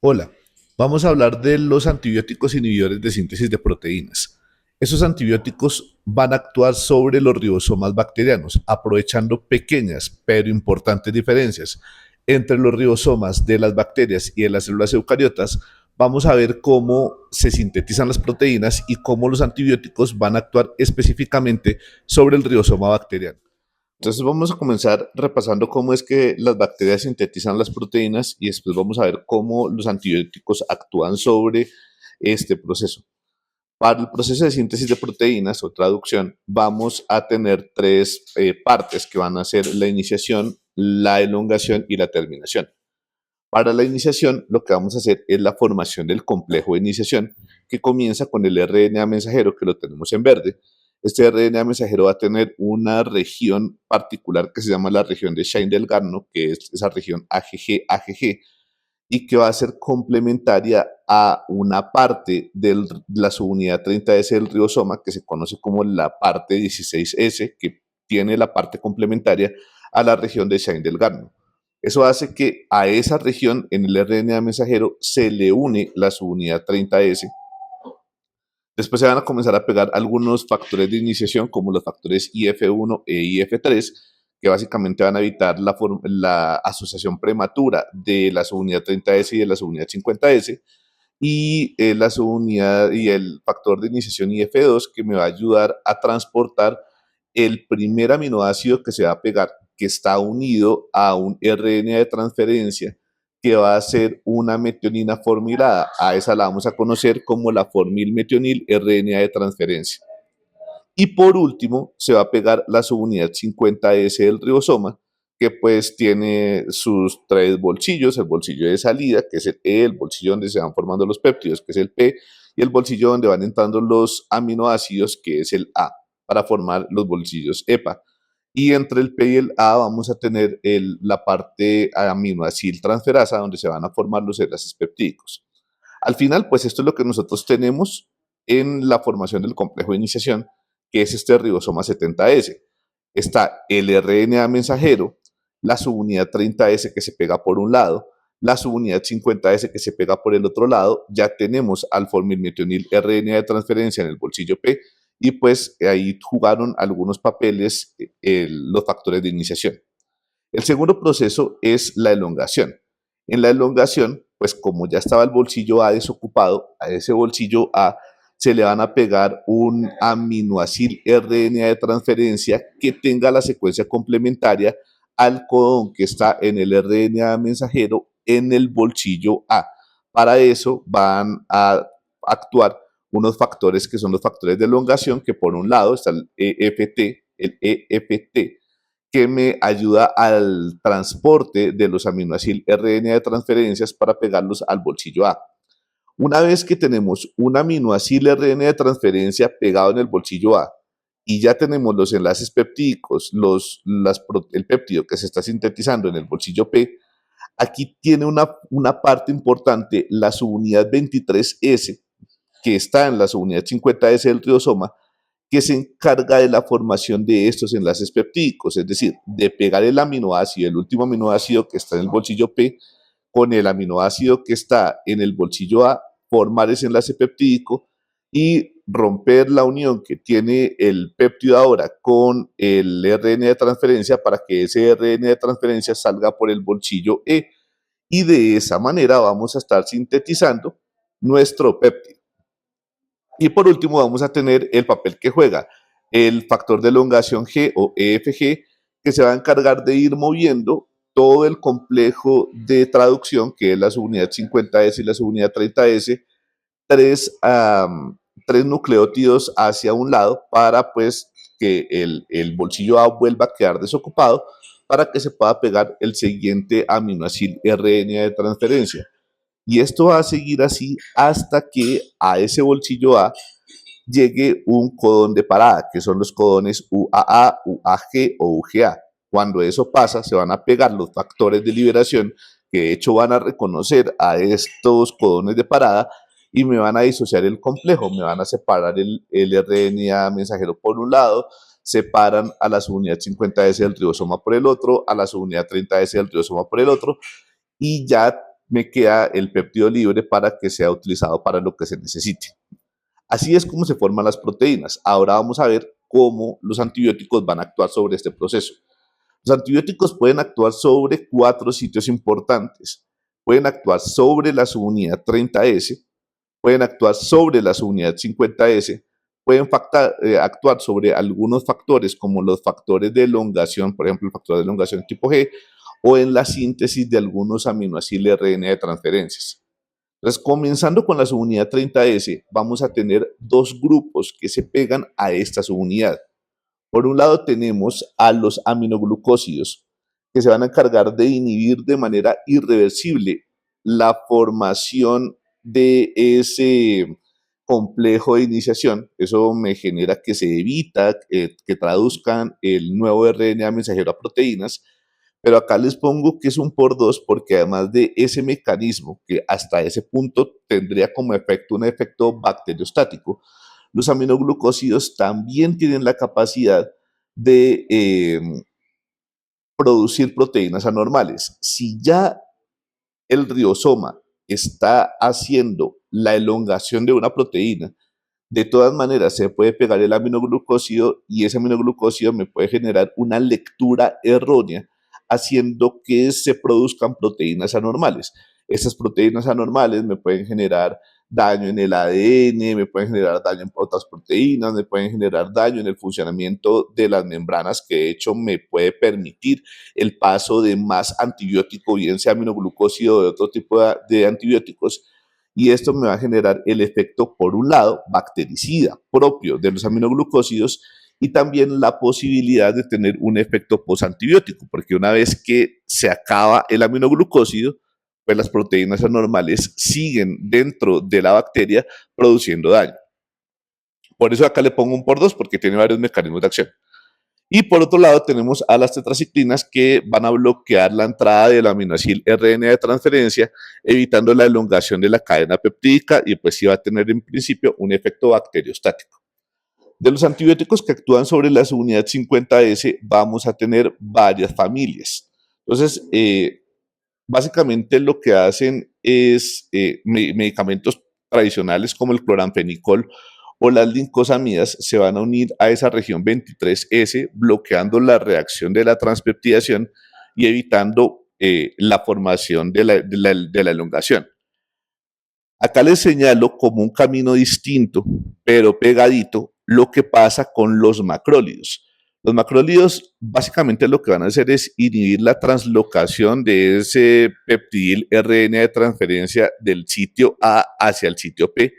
Hola, vamos a hablar de los antibióticos inhibidores de síntesis de proteínas. Esos antibióticos van a actuar sobre los ribosomas bacterianos, aprovechando pequeñas pero importantes diferencias entre los ribosomas de las bacterias y de las células eucariotas. Vamos a ver cómo se sintetizan las proteínas y cómo los antibióticos van a actuar específicamente sobre el ribosoma bacteriano. Entonces vamos a comenzar repasando cómo es que las bacterias sintetizan las proteínas y después vamos a ver cómo los antibióticos actúan sobre este proceso. Para el proceso de síntesis de proteínas o traducción vamos a tener tres partes que van a ser la iniciación, la elongación y la terminación. Para la iniciación lo que vamos a hacer es la formación del complejo de iniciación que comienza con el RNA mensajero que lo tenemos en verde. Este RNA mensajero va a tener una región particular que se llama la región de Shine-Delgarno, que es esa región AGG-AGG, y que va a ser complementaria a una parte de la subunidad 30S del ribosoma, que se conoce como la parte 16S, que tiene la parte complementaria a la región de Shine-Delgarno. Eso hace que a esa región en el RNA mensajero se le une la subunidad 30S. Después se van a comenzar a pegar algunos factores de iniciación, como los factores IF1 e IF3, que básicamente van a evitar la asociación prematura de la subunidad 30S y de la subunidad 50S, y la subunidad y el factor de iniciación IF2, que me va a ayudar a transportar el primer aminoácido que se va a pegar, que está unido a un RNA de transferencia que va a ser una metionina formilada. A esa la vamos a conocer como la formilmetionil RNA de transferencia. Y por último, se va a pegar la subunidad 50S del ribosoma, que pues tiene sus tres bolsillos: el bolsillo de salida, que es el E, el bolsillo donde se van formando los péptidos, que es el P, y el bolsillo donde van entrando los aminoácidos, que es el A, para formar los bolsillos EPA. Y entre el P y el A vamos a tener la parte aminoacil transferasa, donde se van a formar los enlaces peptídicos. Al final, pues esto es lo que nosotros tenemos en la formación del complejo de iniciación, que es este ribosoma 70S. Está el RNA mensajero, la subunidad 30S que se pega por un lado, la subunidad 50S que se pega por el otro lado. Ya tenemos al formilmetionil RNA de transferencia en el bolsillo P, y pues ahí jugaron algunos papeles los factores de iniciación. El segundo proceso es la elongación. En la elongación, pues como ya estaba el bolsillo A desocupado, a ese bolsillo A se le van a pegar un aminoacil RNA de transferencia que tenga la secuencia complementaria al codón que está en el RNA mensajero en el bolsillo A. Para eso van a actuar unos factores que son los factores de elongación, que por un lado está el EFT, que me ayuda al transporte de los aminoácidos RNA de transferencias para pegarlos al bolsillo A. Una vez que tenemos un aminoácido RNA de transferencia pegado en el bolsillo A y ya tenemos los enlaces peptídicos, el péptido que se está sintetizando en el bolsillo P, aquí tiene una parte importante, la subunidad 23S, que está en la subunidad 50S del ribosoma, que se encarga de la formación de estos enlaces peptídicos, es decir, de pegar el aminoácido, el último aminoácido que está en el bolsillo P, con el aminoácido que está en el bolsillo A, formar ese enlace peptídico y romper la unión que tiene el péptido ahora con el RNA de transferencia para que ese RNA de transferencia salga por el bolsillo E. Y de esa manera vamos a estar sintetizando nuestro péptido. Y por último vamos a tener el papel que juega el factor de elongación G o EFG, que se va a encargar de ir moviendo todo el complejo de traducción, que es la subunidad 50S y la subunidad 30S, tres, tres nucleótidos hacia un lado para pues que el bolsillo A vuelva a quedar desocupado para que se pueda pegar el siguiente aminoácido RNA de transferencia. Y esto va a seguir así hasta que a ese bolsillo A llegue un codón de parada, que son los codones UAA, UAG o UGA. Cuando eso pasa, se van a pegar los factores de liberación, que de hecho van a reconocer a estos codones de parada y me van a disociar el complejo, me van a separar el RNA mensajero por un lado, separan a la subunidad 50S del ribosoma por el otro, a la subunidad 30S del ribosoma por el otro, y ya me queda el péptido libre para que sea utilizado para lo que se necesite. Así es como se forman las proteínas. Ahora vamos a ver cómo los antibióticos van a actuar sobre este proceso. Los antibióticos pueden actuar sobre 4 sitios importantes. Pueden actuar sobre la subunidad 30S, pueden actuar sobre la subunidad 50S, pueden actuar sobre algunos factores como los factores de elongación, por ejemplo el factor de elongación tipo G, o en la síntesis de algunos aminoácidos RNA de transferencias. Entonces, comenzando con la subunidad 30S, vamos a tener dos grupos que se pegan a esta subunidad. Por un lado tenemos a los aminoglucósidos, que se van a encargar de inhibir de manera irreversible la formación de ese complejo de iniciación. Eso me genera que se evita que traduzcan el nuevo RNA mensajero a proteínas, pero acá les pongo que es un por dos porque además de ese mecanismo que hasta ese punto tendría como efecto un efecto bacteriostático, los aminoglucósidos también tienen la capacidad de producir proteínas anormales. Si ya el ribosoma está haciendo la elongación de una proteína, de todas maneras se puede pegar el aminoglucósido y ese aminoglucósido me puede generar una lectura errónea haciendo que se produzcan proteínas anormales. Esas proteínas anormales me pueden generar daño en el ADN, me pueden generar daño en otras proteínas, me pueden generar daño en el funcionamiento de las membranas, que de hecho me puede permitir el paso de más antibiótico, bien sea aminoglucósido o de otro tipo de antibióticos, y esto me va a generar el efecto, por un lado, bactericida propio de los aminoglucósidos y también la posibilidad de tener un efecto posantibiótico, porque una vez que se acaba el aminoglucósido, pues las proteínas anormales siguen dentro de la bacteria produciendo daño. Por eso acá le pongo un por dos, porque tiene varios mecanismos de acción. Y por otro lado tenemos a las tetraciclinas que van a bloquear la entrada del aminoácido RNA de transferencia, evitando la elongación de la cadena peptídica y pues sí va a tener en principio un efecto bacteriostático. De los antibióticos que actúan sobre la subunidad 50S vamos a tener varias familias. Entonces, básicamente lo que hacen es medicamentos tradicionales como el cloranfenicol o las lincosamidas se van a unir a esa región 23S, bloqueando la reacción de la transpeptidación y evitando la formación de la elongación. Acá les señalo como un camino distinto, pero pegadito, lo que pasa con los macrólidos. Los macrólidos básicamente lo que van a hacer es inhibir la translocación de ese peptidil RNA de transferencia del sitio A hacia el sitio P,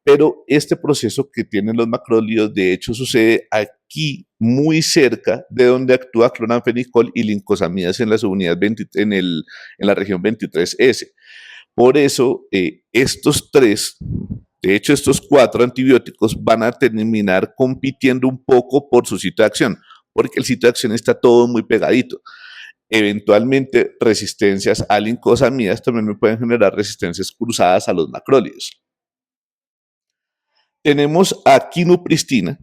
pero este proceso que tienen los macrólidos de hecho sucede aquí muy cerca de donde actúa cloranfenicol y lincosamidas en la subunidad en la región 23S. Por eso, de hecho estos 4 antibióticos van a terminar compitiendo un poco por su sitio de acción, porque el sitio de acción está todo muy pegadito. Eventualmente, resistencias a lincosamidas también me pueden generar resistencias cruzadas a los macrólidos. Tenemos a quinupristina,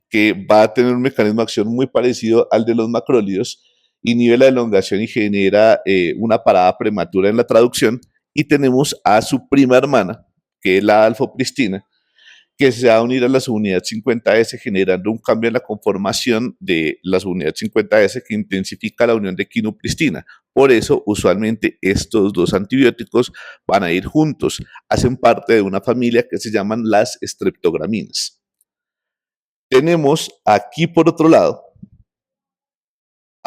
que va a tener un mecanismo de acción muy parecido al de los macrólidos, inhibe la elongación y genera una parada prematura en la traducción. Y tenemos a su prima hermana, que es la alfopristina, que se va a unir a la subunidad 50S, generando un cambio en la conformación de la subunidad 50S que intensifica la unión de quinupristina. Por eso, usualmente, estos dos antibióticos van a ir juntos. Hacen parte de una familia que se llaman las streptograminas. Tenemos aquí, por otro lado,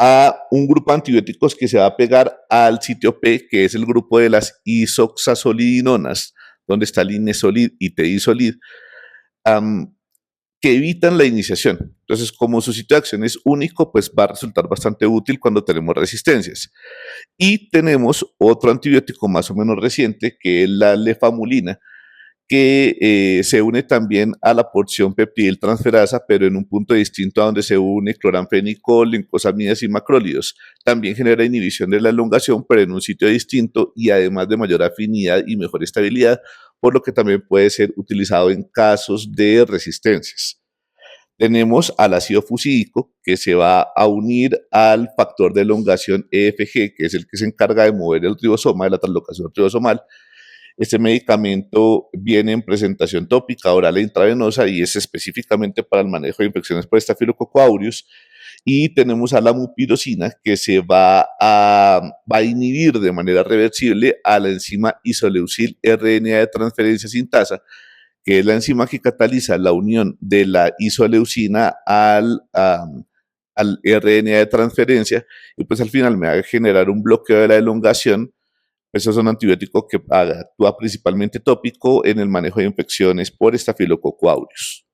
a un grupo de antibióticos que se va a pegar al sitio P, que es el grupo de las isoxazolidinonas, donde está el inesolid y teisolid, que evitan la iniciación. Entonces, como su sitio de acción es único, pues va a resultar bastante útil cuando tenemos resistencias. Y tenemos otro antibiótico más o menos reciente, que es la lefamulina, que se une también a la porción peptidil transferasa, pero en un punto distinto a donde se une cloranfenicol, lincosamidas y macrólidos. También genera inhibición de la elongación, pero en un sitio distinto y además de mayor afinidad y mejor estabilidad, por lo que también puede ser utilizado en casos de resistencias. Tenemos al ácido fusídico, que se va a unir al factor de elongación EFG, que es el que se encarga de mover el ribosoma, de la translocación ribosomal. Este medicamento viene en presentación tópica, oral e intravenosa y es específicamente para el manejo de infecciones por Staphylococcus aureus. Y tenemos a la mupirocina que va a inhibir de manera reversible a la enzima isoleucil RNA de transferencia sintasa, que es la enzima que cataliza la unión de la isoleucina al RNA de transferencia y pues al final me va a generar un bloqueo de la elongación. Eso es un antibiótico que actúa principalmente tópico en el manejo de infecciones por Staphylococcus aureus.